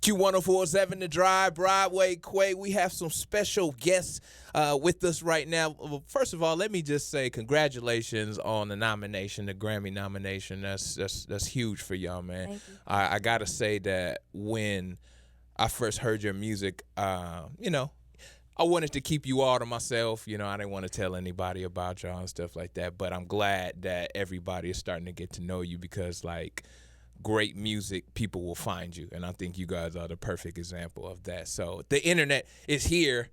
Q1047 The Drive, Broadway, Quay. We have some special guests with us right now. Well, first of all, let me just say congratulations on the nomination, the Grammy nomination. That's huge for y'all, man. Thank you. I gotta say that when I first heard your music, I wanted to keep you all to myself. I didn't want to tell anybody about y'all and stuff like that. But I'm glad that everybody is starting to get to know you because, great music, people will find you. And I think you guys are the perfect example of that. So the internet is here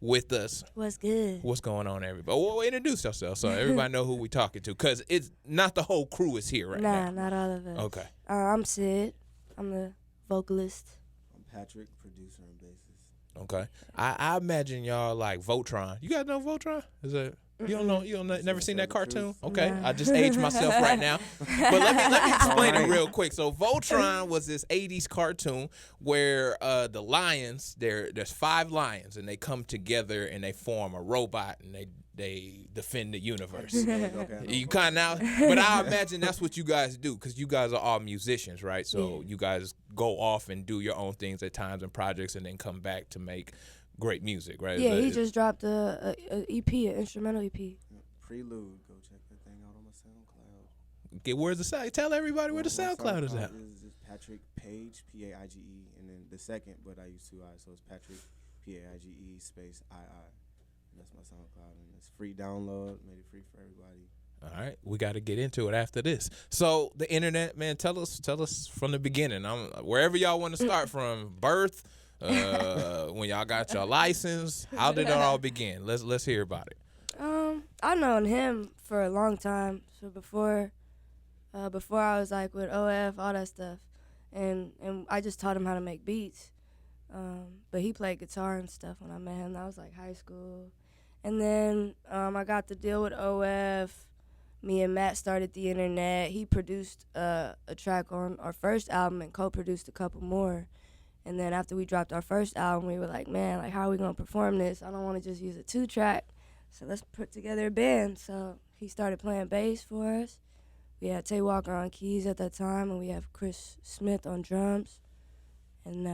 with us. What's good? What's going on, everybody? Well, introduce yourself so everybody know who we talking to because it's not the whole crew is here right now. Nah, not all of us. Okay. I'm Sid. I'm the vocalist. I'm Patrick, producer and bassist. Okay. I imagine y'all like Voltron. You guys know Voltron? Is that... You don't know, never seen that cartoon? Okay, Nah. I just aged myself right now. But let me explain it real quick. So Voltron was this 80s cartoon where the lions, there's 5 lions, and they come together and they form a robot and they defend the universe. You kind of but I imagine that's what you guys do because you guys are all musicians, right? So you guys go off and do your own things at times and projects and then come back to make great music, right? Yeah, he just dropped a EP, an instrumental EP. Prelude. Go check that thing out on my SoundCloud. Where's the site? Tell everybody where the SoundCloud is at. Is Patrick Page, Paige, and then the second, but I use 2 I's, so it's Patrick, Paige space II. And that's my SoundCloud, and it's free download. Made it free for everybody. All right, we got to get into it after this. So the internet, man, tell us from the beginning. Wherever y'all want to start from, birth. When y'all got your license, how did it all begin? Let's hear about it. I've known him for a long time. So before I was like with OF, all that stuff, and I just taught him how to make beats. But he played guitar and stuff when I met him. That was like high school, and then I got the deal with OF. Me and Matt started the internet. He produced a track on our first album and co-produced a couple more. And then after we dropped our first album, we were like, man, how are we going to perform this? I don't want to just use a 2-track. So let's put together a band. So he started playing bass for us. We had Tay Walker on keys at that time, and we have Chris Smith on drums. And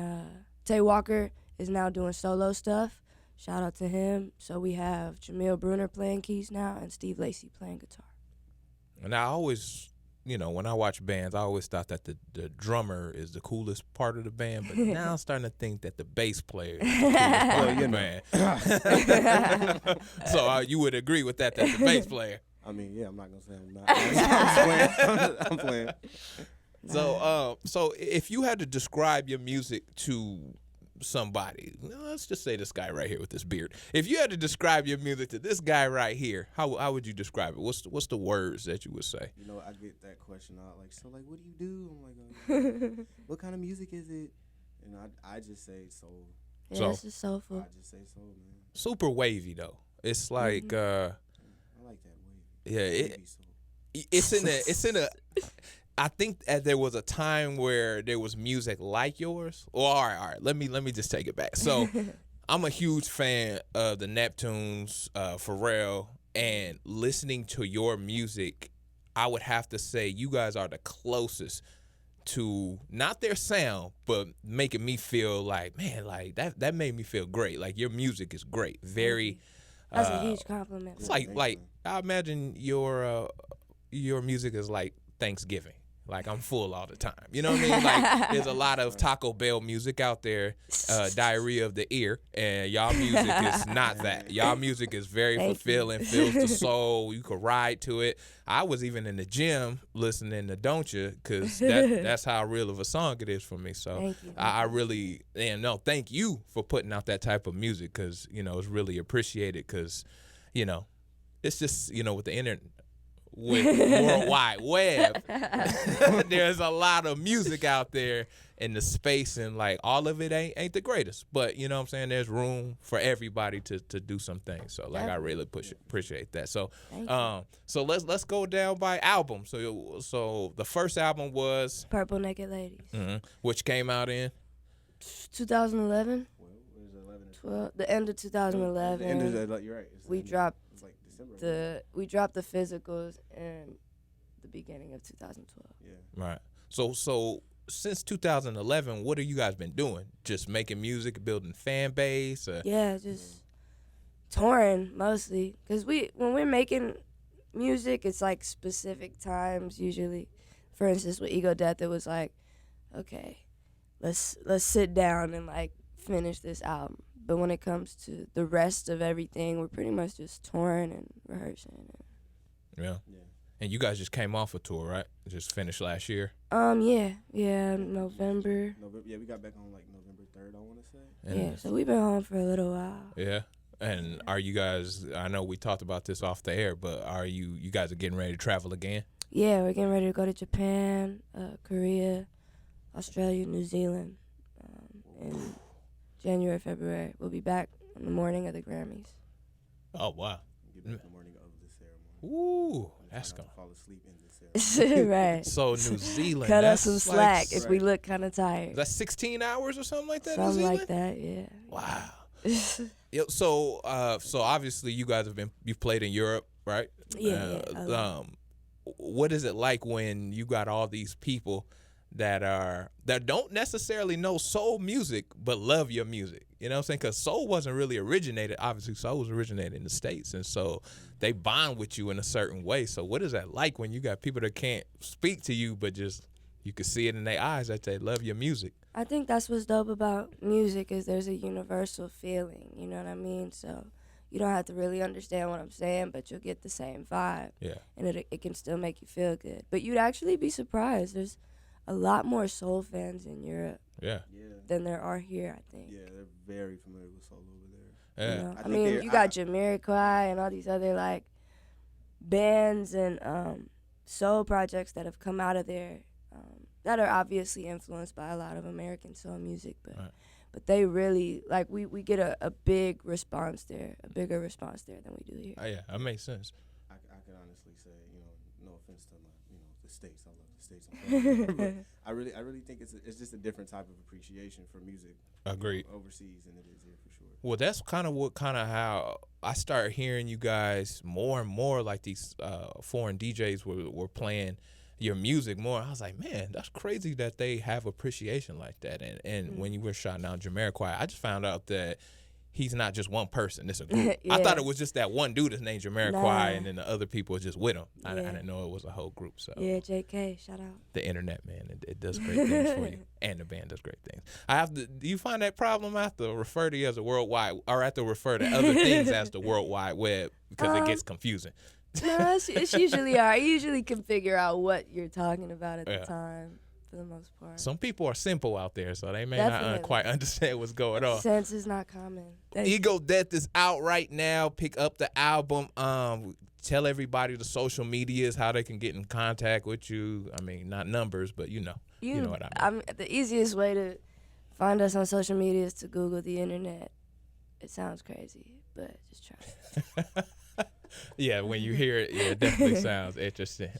Tay Walker is now doing solo stuff. Shout out to him. So we have Jamil Bruner playing keys now and Steve Lacy playing guitar. And I always... when I watch bands, I always thought that the drummer is the coolest part of the band, but now I'm starting to think that the bass player is the coolest part of the band. So you would agree with that the bass player. I mean, yeah, I'm not going to say I'm not. I'm playing. So if you had to describe your music to somebody, let's just say this guy right here with this beard. If you had to describe your music to this guy right here, how would you describe it? What's the words that you would say? I get that question out what do you do? I'm like, what kind of music is it? And I just say soul. Yeah, it's just soulful. I just say soul, man. Super wavy though. It's like I like that wavy. Yeah, it's in a I think there was a time where there was music like yours. Well, all right. Let me just take it back. So I'm a huge fan of the Neptunes, Pharrell, and listening to your music, I would have to say you guys are the closest to not their sound, but making me feel like, man, like that made me feel great. Like your music is great. Very. That's a huge compliment. It's like I imagine your music is like Thanksgiving. Like I'm full all the time. You know what I mean? Like there's a lot of Taco Bell music out there, diarrhea of the ear, and y'all music is not that. Y'all music is very fulfilling, fills the soul. You could ride to it. I was even in the gym listening to Don't You, because that's how real of a song it is for me. So I really, thank you for putting out that type of music because, it's really appreciated because, it's just, with the internet. With World Wide Web, there's a lot of music out there in the space, and like all of it ain't the greatest, but you know what I'm saying, there's room for everybody to do some things. So like I really appreciate that. So so let's go down by album. So the first album was Purple Naked Ladies, which came out in 2011. Well, what is it, 11 and 12, the end of 2011. The end of the, you're right. We dropped like December. we dropped the physicals in the beginning of 2012. Yeah. Right. So since 2011, what have you guys been doing? Just making music, building fan base? Yeah, just touring mostly. Cause when we're making music, it's like specific times usually. For instance, with Ego Death, it was like, okay, let's sit down and like finish this album. But when it comes to the rest of everything, we're pretty much just touring and rehearsing. Yeah. Yeah. And you guys just came off a tour, right? Just finished last year. Yeah, November. Yeah, we got back on like November 3rd, I want to say. And Yeah, so we've been home for a little while. Yeah. And are you guys? I know we talked about this off the air, but are you guys are getting ready to travel again? Yeah, we're getting ready to go to Japan, Korea, Australia, New Zealand, in January, February. We'll be back in the morning of the Grammys. Oh wow. Get back in the morning of the ceremony. Ooh, I'm that's trying going. not to fall asleep in the ceremony. Right. So New Zealand. Cut us that's some slack like, if we look kind of tired. That's 16 hours or something like that. New Something Zealand? like that, yeah. Wow. Yep. So obviously you guys you've played in Europe, right? Yeah. What is it like when you got all these people that don't necessarily know soul music but love your music? You know what I'm saying? Because soul wasn't really originated. Obviously, soul was originated in the States, and so they bond with you in a certain way. So what is that like when you got people that can't speak to you but just you can see it in their eyes that they love your music? I think that's what's dope about music is there's a universal feeling, you know what I mean? So you don't have to really understand what I'm saying, but you'll get the same vibe. Yeah. And it can still make you feel good. But you'd actually be surprised. There's a lot more soul fans in Europe Yeah. Yeah. than there are here, I think. Yeah, they're very familiar with soul over there. Yeah. You know? I I think mean, they're- you got Jamiroquai and all these other like bands and soul projects that have come out of there that are obviously influenced by a lot of American soul music, but Right. but they really like we get a big response there, a bigger response there than we do here. Oh, yeah, that makes sense. I can honestly say, no offense to the states. I love the states. I'm from there, but I really think it's just a different type of appreciation for music. Agreed. Overseas than it is here for sure. Well, that's kind of how I started hearing you guys more and more, like these foreign DJs were playing your music more. I was like, man, that's crazy that they have appreciation like that. And when you were shouting out Jamiroquai, I just found out that he's not just one person. It's a group. Yeah. I thought it was just that one dude that's named Jamiroquai, Nah. and then the other people are just with him. I Yeah. didn't know it was a whole group. So Yeah, JK, shout out. the internet, man, it does great things for you, and the band does great things. Do you find that problem? I have to refer to you as a worldwide, or I have to refer to other things as the World Wide Web because it gets confusing. No, it's usually I usually can figure out what you're talking about at Yeah. the time for the most part. Some people are simple out there, so they may not Definitely. quite understand what's going on. Sense is not common. Ego Death is out right now. Pick up the album. Tell everybody the social medias, how they can get in contact with you. I mean, not numbers, but you know what I mean. The easiest way to find us on social media is to Google the internet. It sounds crazy, but just try it. Yeah, when you hear it, it definitely sounds interesting.